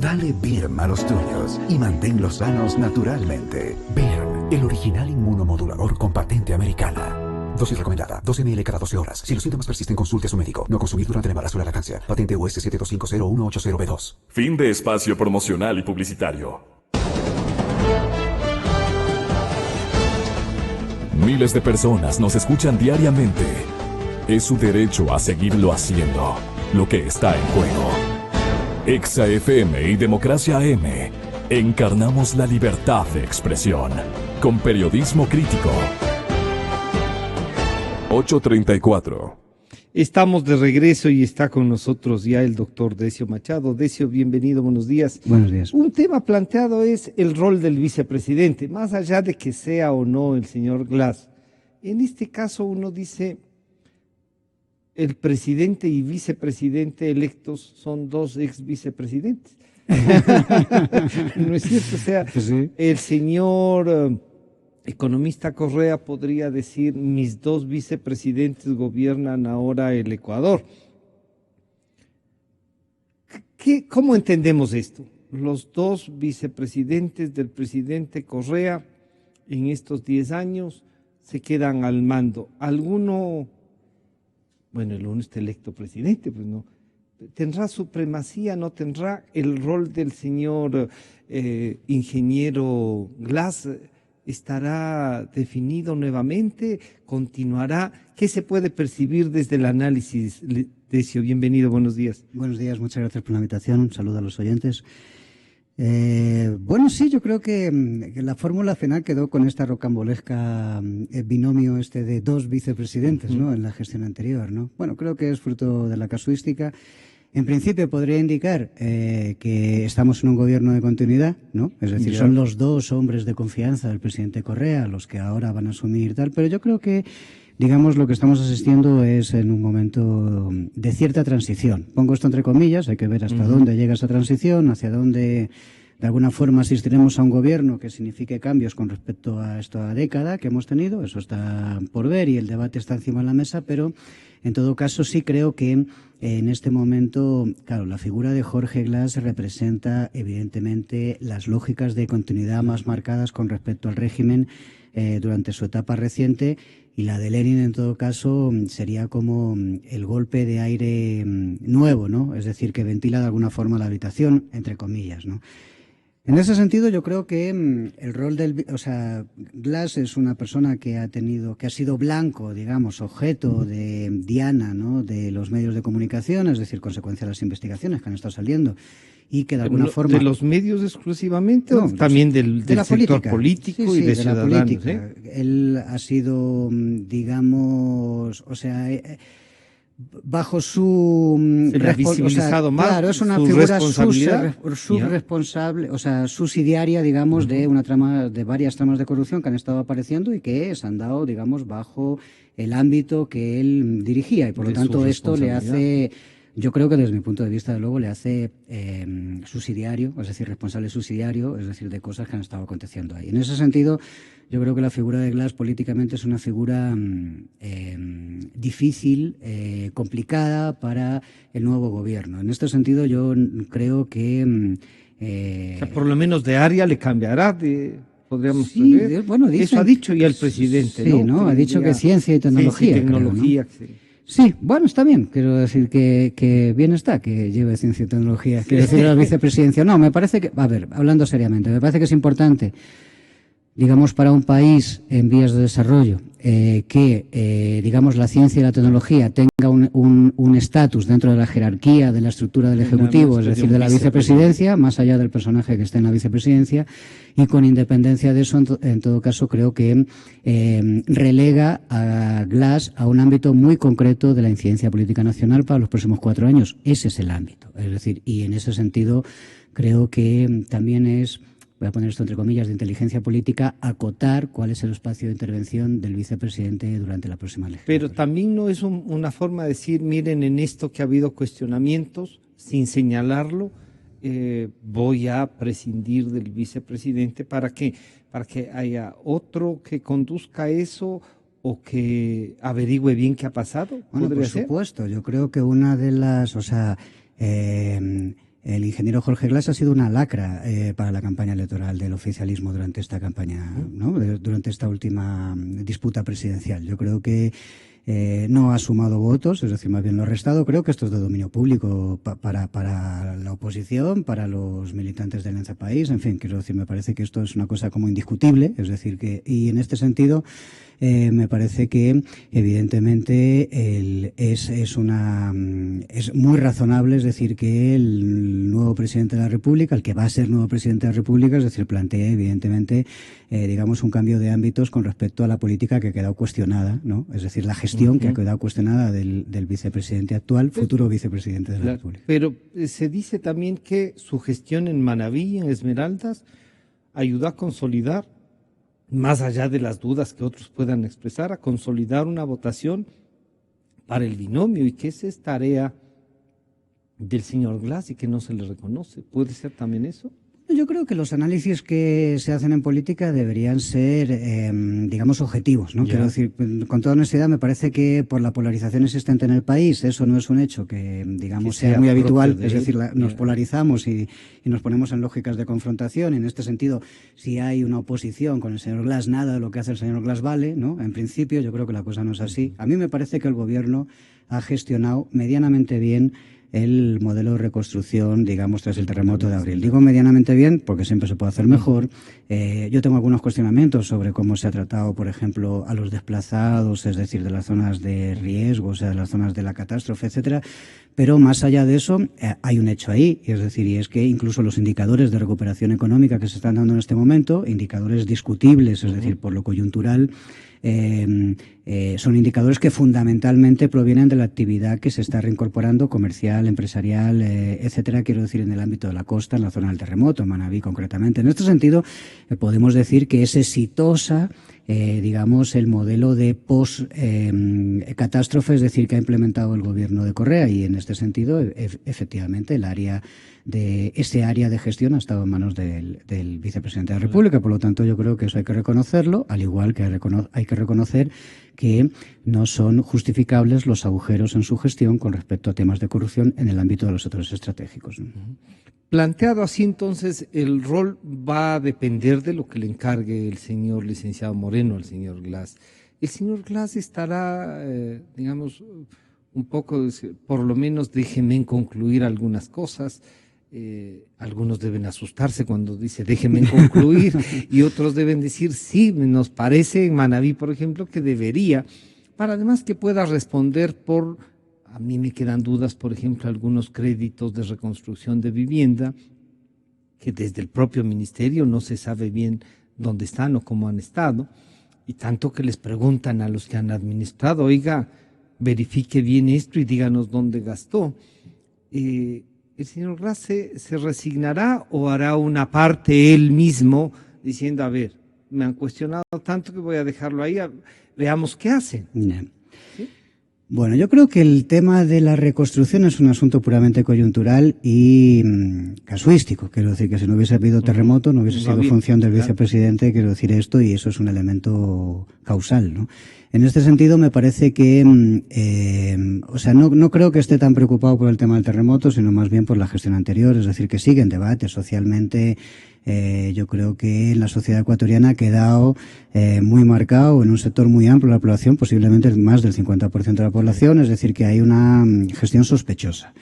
Dale Birm a los tuyos y manténlos sanos naturalmente. Birm, el original inmunomodulador con patente americana. Dosis recomendada, 12 ml cada 12 horas. Si los síntomas persisten, consulte a su médico. No consumir durante el embarazo o la lactancia. Patente US 7250180B2. Fin de espacio promocional y publicitario. Miles de personas nos escuchan diariamente. Es su derecho a seguirlo haciendo. Lo que está en juego. Exa FM y Democracia AM. Encarnamos la libertad de expresión. Con periodismo crítico. 8:34. Estamos de regreso y está con nosotros ya el doctor Decio Machado. Decio, bienvenido, buenos días. Buenos días. Un tema planteado es el rol del vicepresidente, más allá de que sea o no el señor Glass. En este caso uno dice, el presidente y vicepresidente electos son dos ex vicepresidentes. ¿No es cierto? O sea, Sí. el señor economista Correa podría decir, mis dos vicepresidentes gobiernan ahora el Ecuador. ¿Cómo entendemos esto? Los dos vicepresidentes del presidente Correa en estos 10 años se quedan al mando. Alguno, bueno, el uno está electo presidente, pues no. ¿Tendrá supremacía? ¿No tendrá el rol del señor ingeniero Glass? ¿Estará definido nuevamente? ¿Continuará? ¿Qué se puede percibir desde el análisis? Decio, bienvenido, buenos días. Buenos días, muchas gracias por la invitación. Un saludo a los oyentes. Bueno, sí, yo creo que la fórmula final quedó con esta rocambolesca binomio de dos vicepresidentes, ¿no? En la gestión anterior, ¿no? Bueno, creo que es fruto de la casuística. En principio podría indicar que estamos en un gobierno de continuidad, ¿no? Es decir, son los dos hombres de confianza del presidente Correa los que ahora van a asumir tal, pero yo creo que, digamos, lo que estamos asistiendo es en un momento de cierta transición. Pongo esto entre comillas, hay que ver hasta dónde llega esa transición, hacia dónde, de alguna forma, asistiremos a un gobierno que signifique cambios con respecto a esta década que hemos tenido. Eso está por ver y el debate está encima de la mesa, pero en todo caso sí creo que en este momento, claro, la figura de Jorge Glass representa evidentemente las lógicas de continuidad más marcadas con respecto al régimen durante su etapa reciente, y la de Lenin en todo caso sería como el golpe de aire nuevo, ¿no? Es decir, que ventila de alguna forma la habitación, entre comillas, ¿no? En ese sentido, yo creo que el rol Glass es una persona que ha sido blanco, digamos, objeto de diana, ¿no? De los medios de comunicación, es decir, consecuencia de las investigaciones que han estado saliendo, y que de alguna forma... ¿De los medios exclusivamente o No, también del sector político sí, y de la ciudadanos? política. Él ha sido, digamos, bajo su se le ha visibilizado más, claro, es una su figura responsabilidad. subsidiaria, digamos, de una trama, de varias tramas de corrupción que han estado apareciendo y que se han dado, digamos, bajo el ámbito que él dirigía, y por lo tanto esto le hace, yo creo que desde mi punto de vista, de luego, le hace subsidiario, es decir, responsable subsidiario, es decir, de cosas que han estado aconteciendo ahí. En ese sentido, yo creo que la figura de Glass políticamente es una figura difícil, complicada para el nuevo gobierno. En este sentido, yo creo que... o sea, por lo menos de área le cambiará, podríamos ver. Bueno, eso ha dicho ya el presidente, sí, ¿no? Ha dicho que ciencia y tecnología. Ciencia y tecnología, creo, ¿no? Sí, bueno, está bien. Quiero decir que bien está que lleve ciencia y tecnología. Quiero decir, la vicepresidencia. No, me parece que, a ver, hablando seriamente, me parece que es importante, digamos, para un país en vías de desarrollo, que, digamos, la ciencia y la tecnología tenga un estatus dentro de la jerarquía de la estructura del Ejecutivo, es decir, de la vicepresidencia, más allá del personaje que esté en la vicepresidencia, y con independencia de eso, en todo caso, creo que relega a Glass a un ámbito muy concreto de la incidencia política nacional para los próximos 4 años. Ese es el ámbito. Es decir, y en ese sentido, creo que también es, voy a poner esto entre comillas, de inteligencia política, acotar cuál es el espacio de intervención del vicepresidente durante la próxima legislatura. Pero también no es una forma de decir, miren, en esto que ha habido cuestionamientos, sin señalarlo, voy a prescindir del vicepresidente para que haya otro que conduzca eso o que averigüe bien qué ha pasado. Bueno, por supuesto, yo creo que una de las, el ingeniero Jorge Glas ha sido una lacra para la campaña electoral del oficialismo durante esta campaña, ¿no? Durante esta última disputa presidencial. Yo creo que no ha sumado votos, es decir, más bien lo ha restado. Creo que esto es de dominio público para la oposición, para los militantes del Enza País, en fin, quiero decir, me parece que esto es una cosa como indiscutible, es decir, y en este sentido me parece que evidentemente es muy razonable, es decir, que el nuevo presidente de la República, el que va a ser nuevo presidente de la República, es decir, plantee evidentemente digamos un cambio de ámbitos con respecto a la política que ha quedado cuestionada, ¿no? Es decir, la gestión que ha quedado cuestionada del vicepresidente actual, futuro vicepresidente de la República. Pero se dice también que su gestión en Manabí, en Esmeraldas, ayudó a consolidar, más allá de las dudas que otros puedan expresar, a consolidar una votación para el binomio, y que esa es tarea del señor Glas y que no se le reconoce. ¿Puede ser también eso? Yo creo que los análisis que se hacen en política deberían ser, digamos, objetivos, ¿no? Quiero decir, con toda honestidad, me parece que por la polarización existente en el país, eso no es un hecho que, digamos, sea muy habitual. Es decir, nos polarizamos y nos ponemos en lógicas de confrontación. En este sentido, si hay una oposición con el señor Glas, nada de lo que hace el señor Glas vale, ¿no? En principio, yo creo que la cosa no es así. A mí me parece que el gobierno ha gestionado medianamente bien el modelo de reconstrucción, digamos, tras el terremoto de abril. Digo medianamente bien porque siempre se puede hacer mejor. Yo tengo algunos cuestionamientos sobre cómo se ha tratado, por ejemplo, a los desplazados, es decir, de las zonas de riesgo, o sea, de las zonas de la catástrofe, etcétera. Pero más allá de eso, hay un hecho ahí, es decir, y es que incluso los indicadores de recuperación económica que se están dando en este momento, indicadores discutibles, es decir, por lo coyuntural, son indicadores que fundamentalmente provienen de la actividad que se está reincorporando, comercial, empresarial, etcétera, quiero decir, en el ámbito de la costa, en la zona del terremoto, en Manabí concretamente. En este sentido, podemos decir que es exitosa, digamos, el modelo de post-catástrofe, es decir, que ha implementado el gobierno de Correa, y en este sentido, efectivamente, ese área de gestión ha estado en manos del vicepresidente de la República. Por lo tanto, yo creo que eso hay que reconocerlo, al igual que hay que reconocer que no son justificables los agujeros en su gestión con respecto a temas de corrupción en el ámbito de los sectores estratégicos, ¿no? Planteado así, entonces, el rol va a depender de lo que le encargue el señor licenciado Moreno al señor Glas. El señor Glas estará, digamos, un poco, por lo menos déjenme concluir algunas cosas. Algunos deben asustarse cuando dice déjenme concluir y otros deben decir sí, nos parece en Manabí, por ejemplo, que debería, para además que pueda responder por... A mí me quedan dudas, por ejemplo, algunos créditos de reconstrucción de vivienda que desde el propio ministerio no se sabe bien dónde están o cómo han estado, y tanto que les preguntan a los que han administrado, oiga, verifique bien esto y díganos dónde gastó. ¿El señor Glas se resignará o hará una parte él mismo diciendo, a ver, me han cuestionado tanto que voy a dejarlo ahí, veamos qué hacen? ¿Sí? Bueno, yo creo que el tema de la reconstrucción es un asunto puramente coyuntural y casuístico. Quiero decir que si no hubiese habido terremoto, no hubiese sido función del vicepresidente, quiero decir esto, y eso es un elemento causal, ¿no? En este sentido, me parece que, no creo que esté tan preocupado por el tema del terremoto, sino más bien por la gestión anterior, es decir, que sigue en debate socialmente. Yo creo que en la sociedad ecuatoriana ha quedado muy marcado en un sector muy amplio de la población, posiblemente más del 50% de la población, es decir, que hay una gestión sospechosa.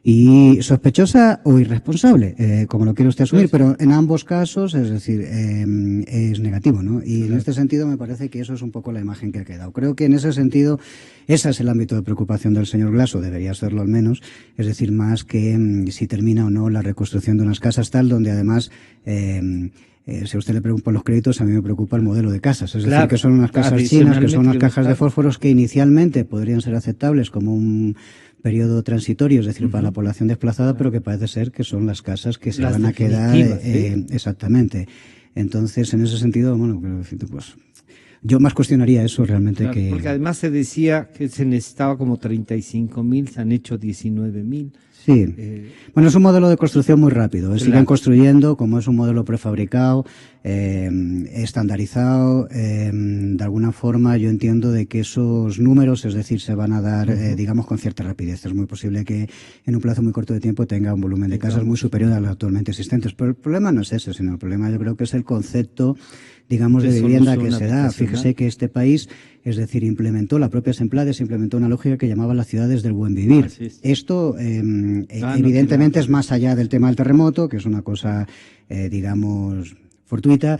Y sospechosa o irresponsable, como lo quiere usted asumir, pero en ambos casos, es decir, es negativo, ¿no? Y en este sentido me parece que eso es un poco la imagen que ha quedado. Creo que en ese sentido, ese es el ámbito de preocupación del señor Glas, o debería serlo al menos, es decir, más que si termina o no la reconstrucción de unas casas tal, donde además... si a usted le preocupan los créditos, a mí me preocupa el modelo de casas. Es decir, que son unas casas chinas, que son unas cajas de fósforos que inicialmente podrían ser aceptables como un periodo transitorio, es decir, para la población desplazada, pero que parece ser que son las casas que se van a quedar. Exactamente. Entonces, en ese sentido, bueno, pues yo más cuestionaría eso realmente que... Porque además se decía que se necesitaba como 35.000, se han hecho 19.000. Sí. Bueno, es un modelo de construcción muy rápido. Siguen construyendo, como es un modelo prefabricado, estandarizado. De alguna forma, yo entiendo de que esos números, es decir, se van a dar, digamos, con cierta rapidez. Es muy posible que en un plazo muy corto de tiempo tenga un volumen de casas muy superior a los actualmente existentes. Pero el problema no es ese, sino el problema yo creo que es el concepto, digamos, de vivienda que se da. Fíjese que este país, es decir, la propia Semplades implementó una lógica que llamaba las ciudades del buen vivir. Esto, evidentemente, es más allá del tema del terremoto, que es una cosa, digamos, fortuita,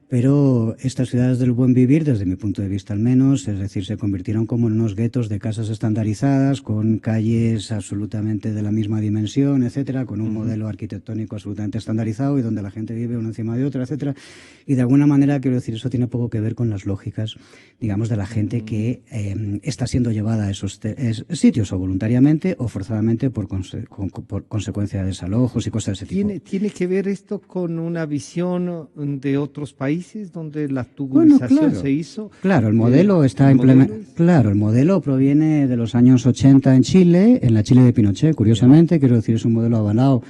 pero estas ciudades del buen vivir, desde mi punto de vista al menos, es decir, se convirtieron como en unos guetos de casas estandarizadas, con calles absolutamente de la misma dimensión, etcétera, con un modelo arquitectónico absolutamente estandarizado y donde la gente vive una encima de otra, etcétera. Y de alguna manera, quiero decir, eso tiene poco que ver con las lógicas, digamos, de la gente que está siendo llevada a esos sitios, o voluntariamente o forzadamente por consecuencia de desalojos y cosas de ese tipo. ¿Tiene que ver esto con una visión de otros países donde la tubulización se hizo? Claro, el modelo está implementado. Claro, el modelo proviene de los años 80 en Chile, en la Chile de Pinochet, curiosamente. Quiero decir, es un modelo avalado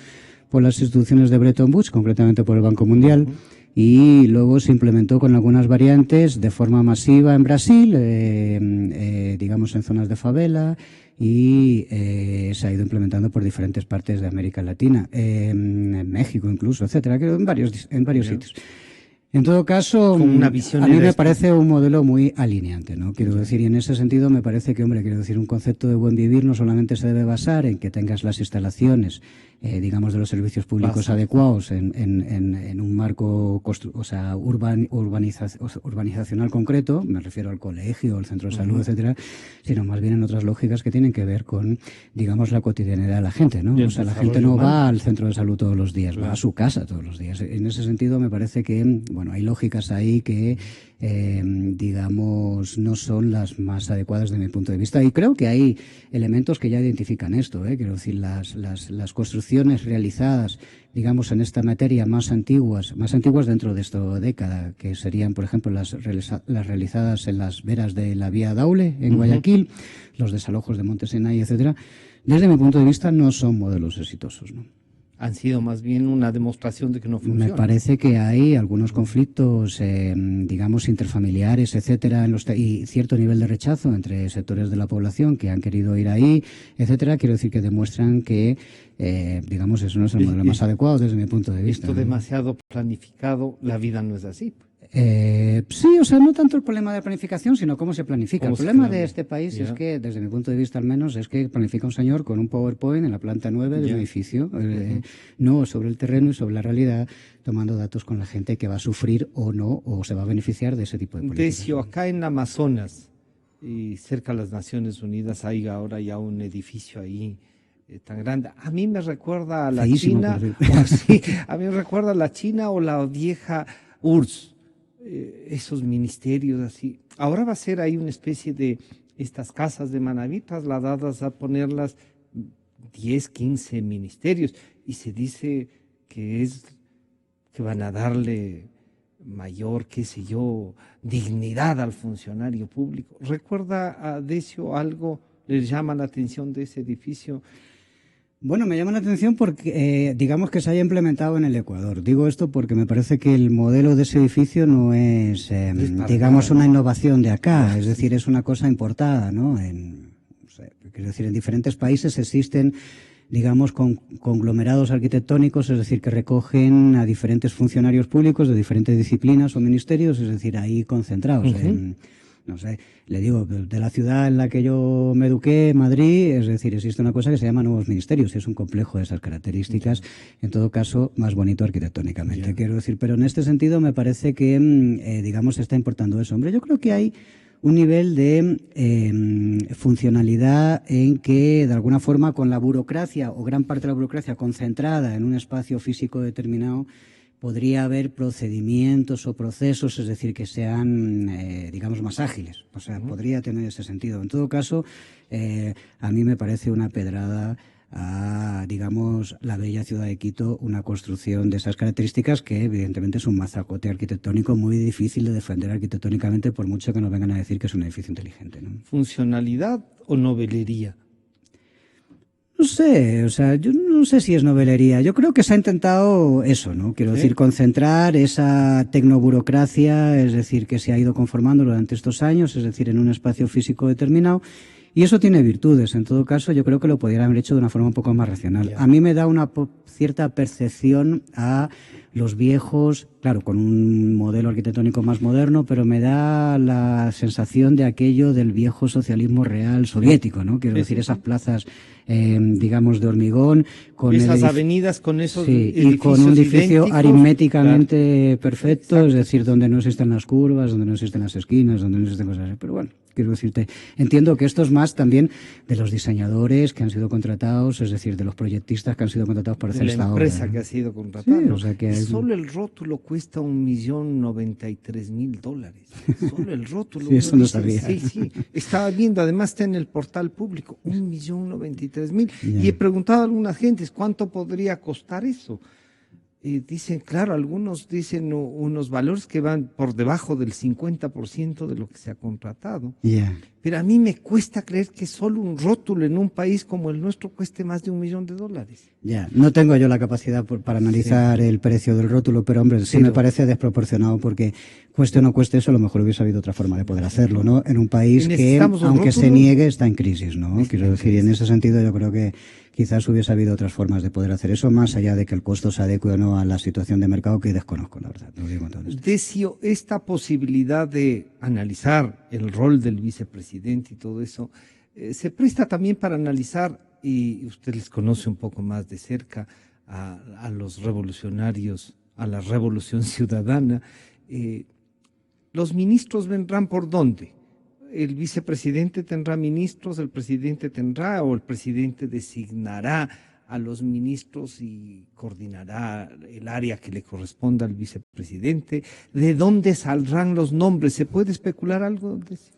por las instituciones de Bretton Woods, concretamente por el Banco Mundial. Y luego se implementó con algunas variantes de forma masiva en Brasil, digamos en zonas de favela, y se ha ido implementando por diferentes partes de América Latina, en México incluso, etcétera, en varios sitios. En todo caso, a mí me parece un modelo muy alineante, ¿no? Quiero decir, y en ese sentido me parece que, quiero decir, un concepto de buen vivir no solamente se debe basar en que tengas las instalaciones, digamos, de los servicios públicos adecuados en un marco, urbanizacional concreto, me refiero al colegio, al centro de salud, etcétera, sino más bien en otras lógicas que tienen que ver con, digamos, la cotidianidad de la gente, ¿no? O sea, la gente no va al centro de salud todos los días, va a su casa todos los días. En ese sentido me parece que, hay lógicas ahí que, digamos, no son las más adecuadas desde mi punto de vista. Y creo que hay elementos que ya identifican esto, quiero decir, las construcciones realizadas, digamos, en esta materia más antiguas dentro de esta década, que serían, por ejemplo, las realizadas en las veras de la vía Daule, en Guayaquil, los desalojos de Monte Sinai, etcétera, desde mi punto de vista no son modelos exitosos, ¿no? Han sido más bien una demostración de que no funciona. Me parece que hay algunos conflictos, digamos, interfamiliares, etcétera, y cierto nivel de rechazo entre sectores de la población que han querido ir ahí, etcétera. Quiero decir que demuestran que, digamos, eso no es el modelo más adecuado desde mi punto de vista. Esto demasiado planificado, la vida no es así. Sí, o sea, no tanto el problema de planificación, sino cómo se planifica. El problema de este país es que, desde mi punto de vista al menos, es que planifica un señor con un PowerPoint en la planta 9 de un edificio, no sobre el terreno y sobre la realidad, tomando datos con la gente que va a sufrir o no, o se va a beneficiar de ese tipo de políticas. Decio, acá en Amazonas, y cerca de las Naciones Unidas, hay ahora ya un edificio ahí tan grande. A mí me recuerda a la China, a mí me recuerda a la China o la vieja URSS. Esos ministerios así. Ahora va a ser ahí una especie de estas casas de Manabí trasladadas a ponerlas 10, 15 ministerios, y se dice que van a darle mayor, qué sé yo, dignidad al funcionario público. ¿Recuerda a Decio algo? ¿Le llama la atención de ese edificio? Bueno, me llama la atención porque, digamos, que se haya implementado en el Ecuador. Digo esto porque me parece que el modelo de ese edificio no es, digamos, una innovación de acá. Es decir, es una cosa importada, ¿no? Quiero decir, en diferentes países existen, digamos, conglomerados arquitectónicos, es decir, que recogen a diferentes funcionarios públicos de diferentes disciplinas o ministerios, es decir, ahí concentrados no sé, le digo, de la ciudad en la que yo me eduqué, Madrid, es decir, existe una cosa que se llama nuevos ministerios, y es un complejo de esas características, en todo caso, más bonito arquitectónicamente, quiero decir, pero en este sentido me parece que, digamos, se está importando eso. Hombre, yo creo que hay un nivel de funcionalidad en que, de alguna forma, con la burocracia, o gran parte de la burocracia concentrada en un espacio físico determinado, podría haber procedimientos o procesos, es decir, que sean, digamos, más ágiles. O sea, podría tener ese sentido. En todo caso, a mí me parece una pedrada a, digamos, la bella ciudad de Quito, una construcción de esas características que, evidentemente, es un mazacote arquitectónico muy difícil de defender arquitectónicamente, por mucho que nos vengan a decir que es un edificio inteligente, ¿no? ¿Funcionalidad o novelería? No sé, o sea, yo no sé si es novelería. Yo creo que se ha intentado eso, ¿no? Quiero decir, concentrar esa tecnoburocracia, es decir, que se ha ido conformando durante estos años, es decir, en un espacio físico determinado. Y eso tiene virtudes. En todo caso, yo creo que lo podrían haber hecho de una forma un poco más racional. A mí me da una cierta percepción a los viejos, claro, con un modelo arquitectónico más moderno, pero me da la sensación de aquello del viejo socialismo real soviético, ¿no? Quiero decir, esas plazas, digamos, de hormigón, con esas avenidas, con esos y con un edificio idénticos, aritméticamente perfecto, es decir, donde no existen las curvas, donde no existen las esquinas, donde no existen cosas así. Pero bueno, quiero decirte, entiendo que esto es más también de los diseñadores que han sido contratados, es decir, de los proyectistas que han sido contratados para hacer esta obra. De la empresa que ha sido contratada. Sí, o sea que solo el rótulo cuesta $1,093,000. Solo el rótulo. Sí, eso no sabía. Sí. Estaba viendo, además está en el portal público, $1,093,000. Y he preguntado a algunas gentes, ¿cuánto podría costar eso? Y dicen, claro, algunos dicen unos valores que van por debajo del 50% de lo que se ha contratado. Pero a mí me cuesta creer que solo un rótulo en un país como el nuestro cueste más de $1 millón. No tengo yo la capacidad para analizar el precio del rótulo, pero hombre, sí me parece desproporcionado porque cueste o no cueste eso, a lo mejor hubiese habido otra forma de poder hacerlo, ¿no? En un país que, aunque se niegue, está en crisis, ¿no? Quiero decir, y en ese sentido yo creo que quizás hubiese habido otras formas de poder hacer eso, más allá de que el costo se adecue o no a la situación de mercado que desconozco, la verdad. Lo digo entonces. Decio, esta posibilidad de analizar el rol del vicepresidente y todo eso, se presta también para analizar, y usted les conoce un poco más de cerca, a los revolucionarios, a la revolución ciudadana. ¿Los ministros vendrán por dónde? ¿El vicepresidente tendrá ministros, el presidente tendrá, o el presidente designará a los ministros y coordinará el área que le corresponda al vicepresidente? ¿De dónde saldrán los nombres? ¿Se puede especular algo de eso?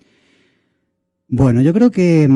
Bueno, yo creo que,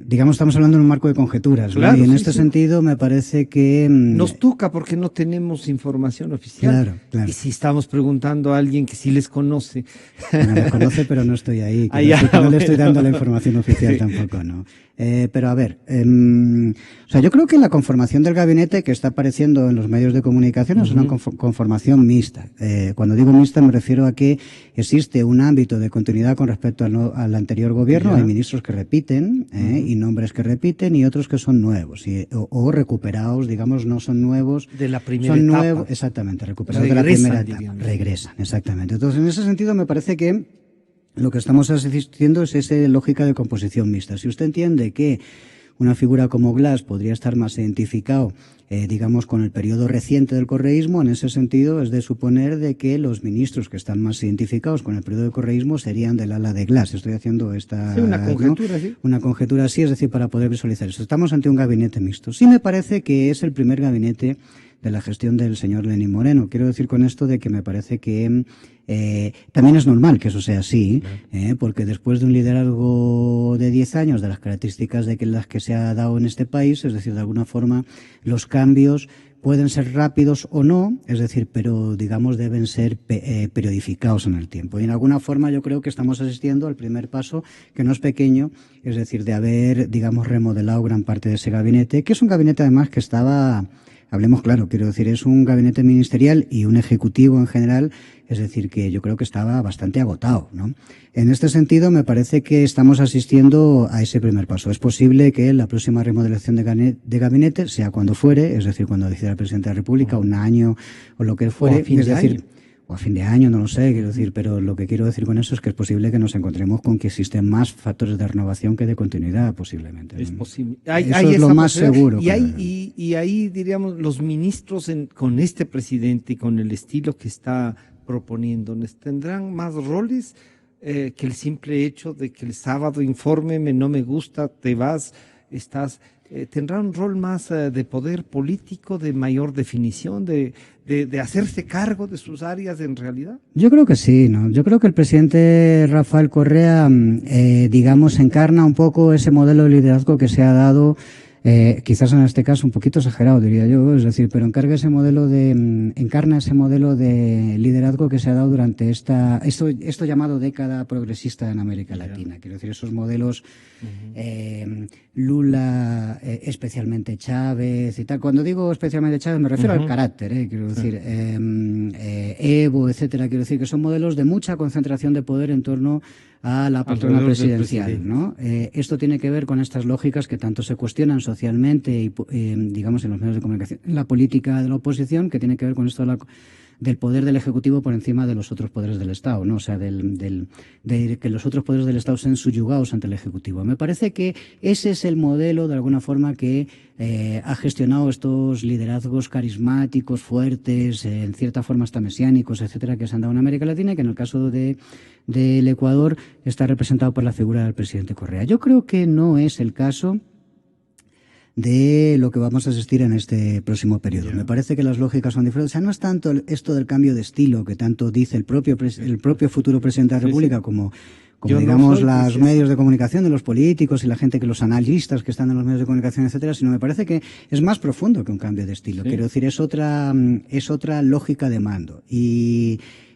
digamos, estamos hablando en un marco de conjeturas, claro, ¿no? Y en este sentido me parece que... nos toca porque no tenemos información oficial. Claro. Y si estamos preguntando a alguien que sí les conoce... Bueno, les conoce, pero no estoy ahí. No le estoy dando la información oficial tampoco, ¿no? Pero a ver, o sea, yo creo que la conformación del gabinete que está apareciendo en los medios de comunicación es una conformación mixta. Cuando digo mixta me refiero a que existe un ámbito de continuidad con respecto al anterior gobierno. Hay ministros que repiten y nombres que repiten y otros que son nuevos o recuperados, digamos, no son nuevos. De la primera etapa. Nuevos, exactamente, recuperados de la primera etapa. Regresan, exactamente. Entonces, en ese sentido me parece que lo que estamos asistiendo es esa lógica de composición mixta. Si usted entiende que una figura como Glass podría estar más identificado, digamos, con el periodo reciente del correísmo, en ese sentido es de suponer de que los ministros que están más identificados con el periodo del correísmo serían del ala de Glass. Estoy haciendo una conjetura, ¿no? Una conjetura así, es decir, para poder visualizar eso. Estamos ante un gabinete mixto. Sí me parece que es el primer gabinete de la gestión del señor Lenín Moreno. Quiero decir con esto de que me parece que también es normal que eso sea así, porque después de un liderazgo de 10 años, de las características de las que se ha dado en este país, es decir, de alguna forma los cambios pueden ser rápidos o no, es decir, pero digamos deben ser periodificados en el tiempo. Y en alguna forma yo creo que estamos asistiendo al primer paso, que no es pequeño, es decir, de haber, digamos, remodelado gran parte de ese gabinete, que es un gabinete además que estaba... Hablemos claro, quiero decir, es un gabinete ministerial y un ejecutivo en general, es decir, que yo creo que estaba bastante agotado, ¿no? En este sentido, me parece que estamos asistiendo a ese primer paso. Es posible que la próxima remodelación de gabinete, sea cuando fuere, es decir, cuando decida el presidente de la República, un año o lo que fuere, es decir, o a fin de año, no lo sé, quiero decir, pero lo que quiero decir con eso es que es posible que nos encontremos con que existen más factores de renovación que de continuidad, posiblemente. Es posible. Eso es lo más seguro. Y ahí, diríamos, los ministros con este presidente y con el estilo que está proponiendo, ¿tendrán más roles que el simple hecho de que el sábado infórmeme, no me gusta, te vas, estás... ¿Tendrá un rol más de poder político, de mayor definición, de hacerse cargo de sus áreas en realidad? Yo creo que sí, ¿no? Yo creo que el presidente Rafael Correa, digamos, encarna un poco ese modelo de liderazgo que se ha dado quizás en este caso un poquito exagerado, diría yo, es decir, pero encarna ese modelo de liderazgo que se ha dado durante esto llamado década progresista en América Latina. Quiero decir, esos modelos Lula, especialmente Chávez y tal. Cuando digo especialmente Chávez me refiero al carácter, quiero decir, Evo, etcétera. Quiero decir que son modelos de mucha concentración de poder en torno a la poltrona presidencial, ¿no? Esto tiene que ver con estas lógicas que tanto se cuestionan socialmente y, digamos, en los medios de comunicación, en la política de la oposición, que tiene que ver con esto del poder del Ejecutivo por encima de los otros poderes del Estado, ¿no? O sea, de que los otros poderes del Estado sean subyugados ante el Ejecutivo. Me parece que ese es el modelo, de alguna forma, que ha gestionado estos liderazgos carismáticos, fuertes, en cierta forma hasta mesiánicos, etcétera, que se han dado en América Latina y que en el caso del Ecuador está representado por la figura del presidente Correa. Yo creo que no es el caso de lo que vamos a asistir en este próximo periodo. Me parece que las lógicas son diferentes. O sea, no es tanto esto del cambio de estilo que tanto dice el propio futuro presidente de la República como digamos, los medios de comunicación de los políticos y la gente los analistas que están en los medios de comunicación, etcétera, sino me parece que es más profundo que un cambio de estilo. Quiero decir, es otra lógica de mando.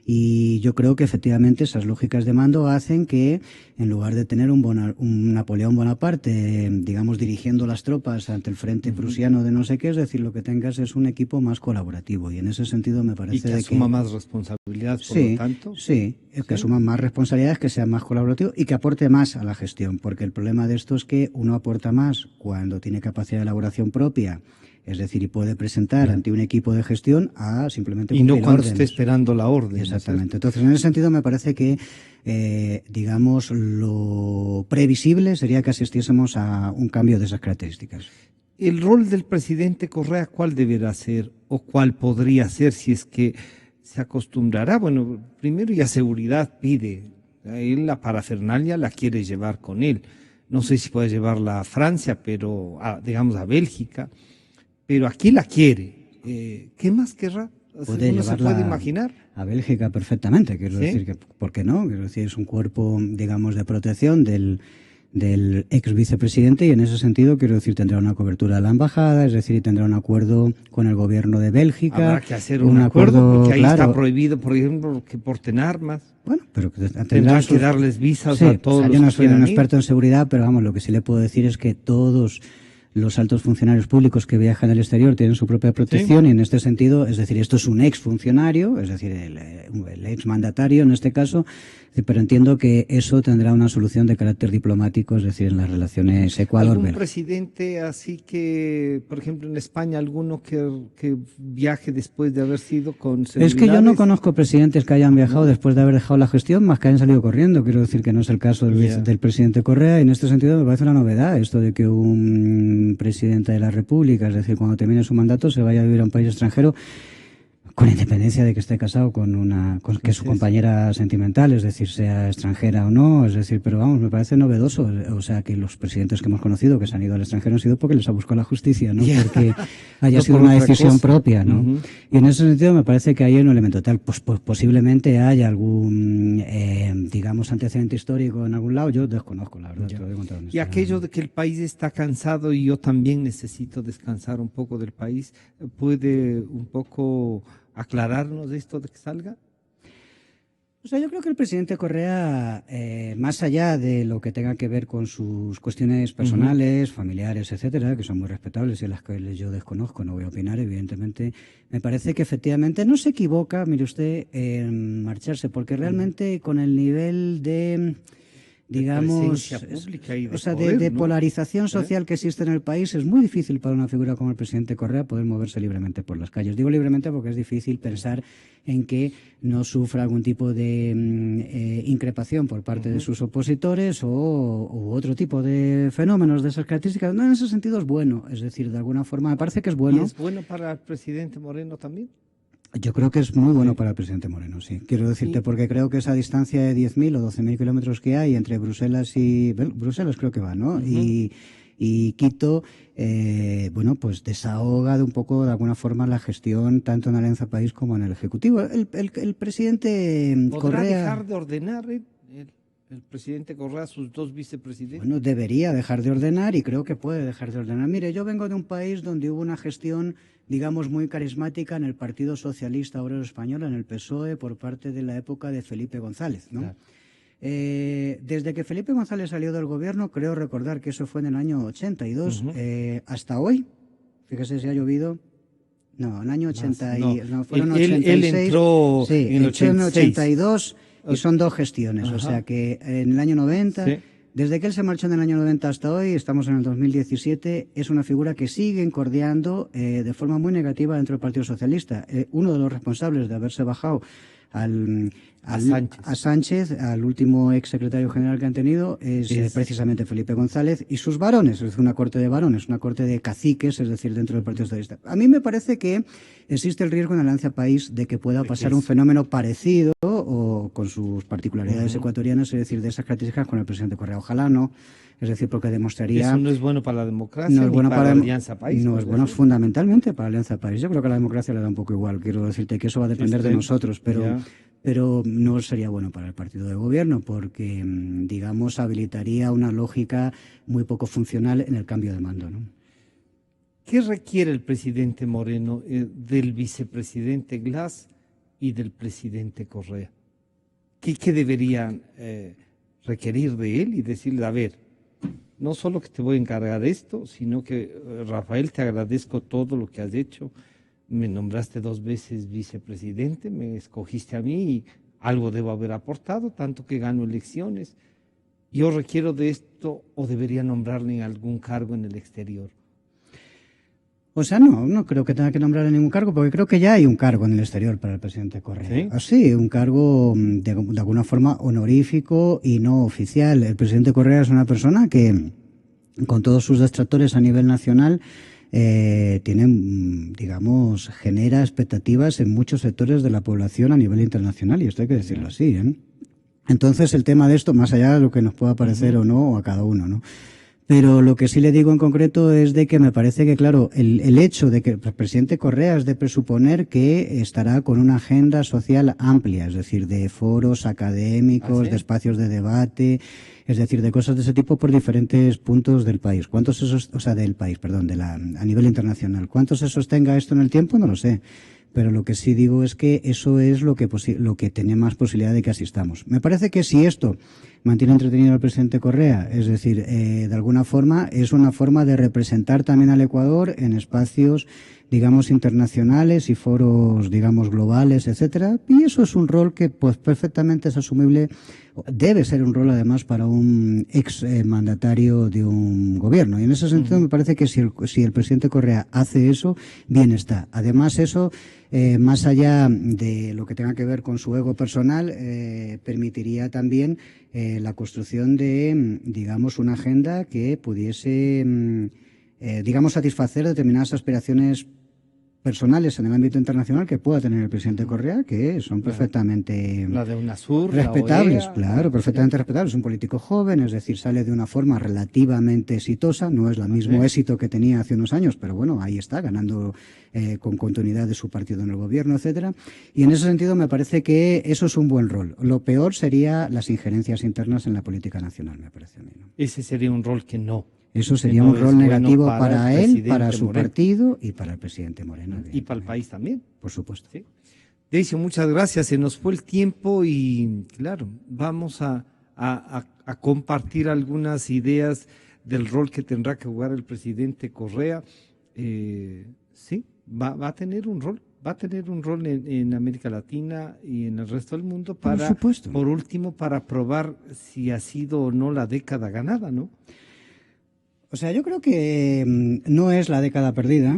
Y yo creo que efectivamente esas lógicas de mando hacen que, en lugar de tener un Napoleón Bonaparte, digamos, dirigiendo las tropas ante el frente prusiano de no sé qué, es decir, lo que tengas es un equipo más colaborativo. Y en ese sentido me parece y que asuma más responsabilidad, por lo tanto. Sí, que asuma más responsabilidades, que sea más colaborativo y que aporte más a la gestión. Porque el problema de esto es que uno aporta más cuando tiene capacidad de elaboración propia, es decir, y puede presentar ante un equipo de gestión a simplemente cumplir órdenes. Y no cuando esté esperando la orden. Exactamente. Entonces, en ese sentido, me parece que, digamos, lo previsible sería que asistiésemos a un cambio de esas características. ¿El rol del presidente Correa cuál deberá ser o cuál podría ser si es que se acostumbrará? Bueno, primero ya seguridad pide. Él la parafernalia la quiere llevar con él. No sé si puede llevarla a Francia, pero digamos a Bélgica. Pero aquí la quiere. ¿Qué más querrá? Uno se puede imaginar. A Bélgica perfectamente, quiero decir que, ¿por qué no? Quiero decir, es un cuerpo, digamos, de protección del ex vicepresidente y en ese sentido, quiero decir, tendrá una cobertura de la embajada, es decir, y tendrá un acuerdo con el gobierno de Bélgica. Habrá que hacer un acuerdo porque ahí está prohibido, por ejemplo, que porten armas. Bueno, pero tendrán que darles visas a todos los que yo no soy un experto en seguridad, pero vamos, lo que sí le puedo decir es que todos los altos funcionarios públicos que viajan al exterior tienen su propia protección y en este sentido, es decir, esto es un ex funcionario, es decir, el ex mandatario en este caso, pero entiendo que eso tendrá una solución de carácter diplomático, es decir, en las relaciones Ecuador-Bélgica. ¿Algún presidente así que, por ejemplo, en España, alguno que viaje después de haber sido con celebridades? Es que yo no conozco presidentes que hayan viajado después de haber dejado la gestión, más que hayan salido corriendo. Quiero decir que no es el caso del presidente Correa y en este sentido me parece una novedad esto de que un presidente de la República, es decir, cuando termine su mandato, se vaya a vivir a un país extranjero con independencia de que esté casado con que su compañera sentimental, es decir, sea extranjera o no, es decir, pero vamos, me parece novedoso, o sea, que los presidentes que hemos conocido que se han ido al extranjero han sido porque les ha buscado la justicia, no porque haya sido una decisión propia, ¿no? Y en ese sentido me parece que hay un elemento tal, pues posiblemente haya algún, digamos, antecedente histórico en algún lado, yo desconozco, la verdad, te lo digo con toda honestidad. Y aquello de que el país está cansado y yo también necesito descansar un poco del país, ¿puede un poco aclararnos esto de que salga? O sea, yo creo que el presidente Correa, más allá de lo que tenga que ver con sus cuestiones personales, familiares, etcétera, que son muy respetables y en las que yo desconozco, no voy a opinar, evidentemente, me parece que efectivamente no se equivoca, mire usted, en marcharse, porque realmente con el nivel de, digamos, de polarización social que existe en el país, es muy difícil para una figura como el presidente Correa poder moverse libremente por las calles. Digo libremente porque es difícil pensar en que no sufra algún tipo de increpación por parte de sus opositores u otro tipo de fenómenos de esas características. No, en ese sentido es bueno, es decir, de alguna forma me parece que es bueno. ¿Y es bueno para el presidente Moreno también? Yo creo que es muy bueno para el presidente Moreno, sí. Quiero decirte, porque creo que esa distancia de 10.000 o 12.000 kilómetros que hay entre Bruselas y... Bruselas creo que va, ¿no? Y Quito, bueno, pues desahoga de un poco, de alguna forma, la gestión tanto en Alianza País como en el Ejecutivo. El presidente ¿Podrá Correa... dejar de ordenar el presidente Correa a sus dos vicepresidentes? Bueno, debería dejar de ordenar y creo que puede dejar de ordenar. Mire, yo vengo de un país donde hubo una gestión, digamos, muy carismática en el Partido Socialista Obrero Español, en el PSOE, por parte de la época de Felipe González, ¿no? Claro. Desde que Felipe González salió del gobierno, creo recordar que eso fue en el año 82, hasta hoy, fíjese si ha llovido. No, en el año 80 no, fueron 86. Él entró sí, en el 82 y son dos gestiones, o sea que en el año 90, sí. Desde que él se marchó en el año 90 hasta hoy, estamos en el 2017, es una figura que sigue encordeando de forma muy negativa dentro del Partido Socialista. Uno de los responsables de haberse bajado a Sánchez, al último ex secretario general que han tenido, es precisamente Felipe González y sus varones, es decir, una corte de varones, una corte de caciques, es decir, dentro del Partido Socialista. A mí me parece que existe el riesgo en Alianza País de que pueda pasar un fenómeno parecido o con sus particularidades ecuatorianas, es decir, de esas características con el presidente Correa. Ojalá no. Es decir, porque demostraría... Eso no es bueno para la democracia, no es bueno para Alianza País. No es bueno fundamentalmente para Alianza País. Yo creo que a la democracia le da un poco igual. Quiero decirte que eso va a depender de nosotros, pero no sería bueno para el partido de gobierno porque, digamos, habilitaría una lógica muy poco funcional en el cambio de mando, ¿no? ¿Qué requiere el presidente Moreno del vicepresidente Glass y del presidente Correa? ¿Qué deberían requerir de él y decirle, a ver, no solo que te voy a encargar esto, sino que, Rafael, te agradezco todo lo que has hecho, me nombraste 2 veces vicepresidente, me escogiste a mí y algo debo haber aportado, tanto que gano elecciones, yo requiero de esto o debería nombrarle en algún cargo en el exterior? O sea, no creo que tenga que nombrarle ningún cargo, porque creo que ya hay un cargo en el exterior para el presidente Correa. Sí, un cargo de alguna forma honorífico y no oficial. El presidente Correa es una persona que, con todos sus detractores a nivel nacional, tiene, digamos, genera expectativas en muchos sectores de la población a nivel internacional, y esto hay que decirlo así, ¿eh? Entonces, el tema de esto, más allá de lo que nos pueda parecer o no, o a cada uno, ¿no? Pero lo que sí le digo en concreto es de que me parece que, claro, el hecho de que el presidente Correa es de presuponer que estará con una agenda social amplia, es decir, de foros académicos, de espacios de debate, es decir, de cosas de ese tipo por diferentes puntos del país. ¿Cuántos esos, o sea, del país, perdón, a nivel internacional? ¿Cuánto se sostenga esto en el tiempo? No lo sé. Pero lo que sí digo es que eso es lo que tiene más posibilidad de que asistamos. Me parece que si esto mantiene entretenido al presidente Correa, es decir, de alguna forma es una forma de representar también al Ecuador en espacios, digamos, internacionales y foros, digamos, globales, etcétera, y eso es un rol que pues perfectamente es asumible, debe ser un rol además para un ex mandatario de un gobierno, y en ese sentido me parece que si el presidente Correa hace eso, bien está. Además eso, más allá de lo que tenga que ver con su ego personal, permitiría también la construcción de, digamos, una agenda que pudiese, digamos, satisfacer determinadas aspiraciones personales en el ámbito internacional que pueda tener el presidente Correa, que son perfectamente la de UNASUR, respetables, la OEA, claro, perfectamente respetables. Es un político joven, es decir, sale de una forma relativamente exitosa, no es el mismo éxito que tenía hace unos años, pero bueno, ahí está, ganando con continuidad de su partido en el gobierno, etcétera. Y en ese sentido me parece que eso es un buen rol. Lo peor sería las injerencias internas en la política nacional, me parece a mí, ¿no? Ese sería un rol que no. Eso sería un rol negativo para él, para su partido y para el presidente Moreno. Y para el país también. Por supuesto. ¿Sí? Decio, muchas gracias. Se nos fue el tiempo y, claro, vamos a compartir algunas ideas del rol que tendrá que jugar el presidente Correa. Sí, va a tener un rol. Va a tener un rol en América Latina y en el resto del mundo para, por último, para probar si ha sido o no la década ganada, ¿no? O sea, yo creo que no es la década perdida,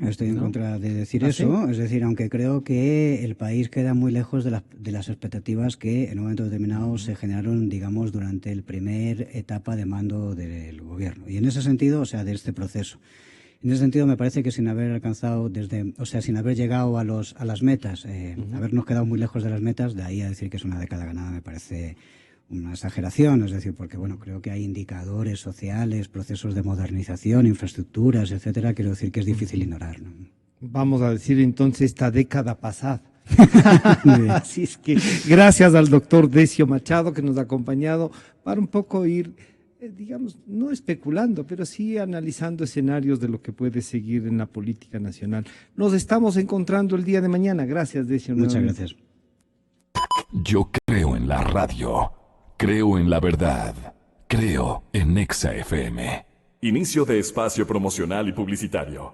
estoy en contra de decir eso, es decir, aunque creo que el país queda muy lejos de las expectativas que en un momento determinado se generaron, digamos, durante el primer etapa de mando del gobierno. Y en ese sentido, o sea, de este proceso. En ese sentido, me parece que sin haber alcanzado sin haber llegado a las metas, habernos quedado muy lejos de las metas, de ahí a decir que es una década ganada me parece una exageración, es decir, porque bueno, creo que hay indicadores sociales, procesos de modernización, infraestructuras, etcétera, quiero decir que es difícil ignorar, ¿no? Vamos a decir entonces esta década pasada. Así es que gracias al doctor Decio Machado que nos ha acompañado para un poco ir, digamos, no especulando, pero sí analizando escenarios de lo que puede seguir en la política nacional. Nos estamos encontrando el día de mañana. Gracias, Decio. Muchas nuevamente. gracias. Yo creo en la radio, creo en la verdad, creo en Exa FM. Inicio de espacio promocional y publicitario.